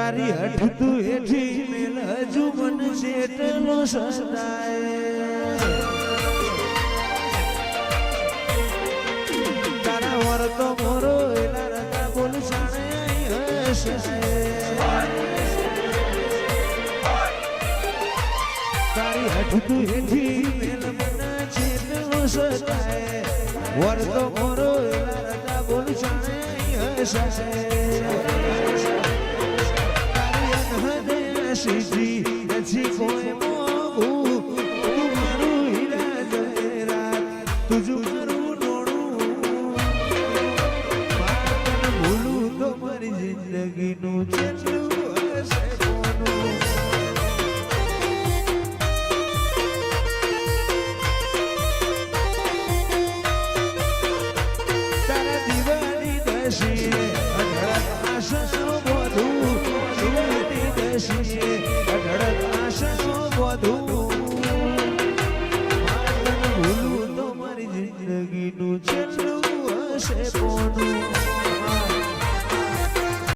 તારી હઠ તું હેઠી મેલ હજુ મન શેટલો સદાય તારા વર તો મોરો એલા રતા બોલ સાણે હસાય તારી હઠ તું હેઠી મેલ મન શેટલો સદાય વર તો મોરો એલા રતા બોલ સાણે હસાય સીધી નથી કોઈ મોગું તું મારું હીરા જવેરાત તુજું મારું ડોળું મારું ભૂલું તો મારી જિંદગીનું છેલ્લું હશે કોનું તારા દિવાળી દશી આશા બધું દિવાળી દશી અઢળક આશાઓ બધું ભૂલું તો મારી જિંદગીનું છેલ્લું હશે કોનું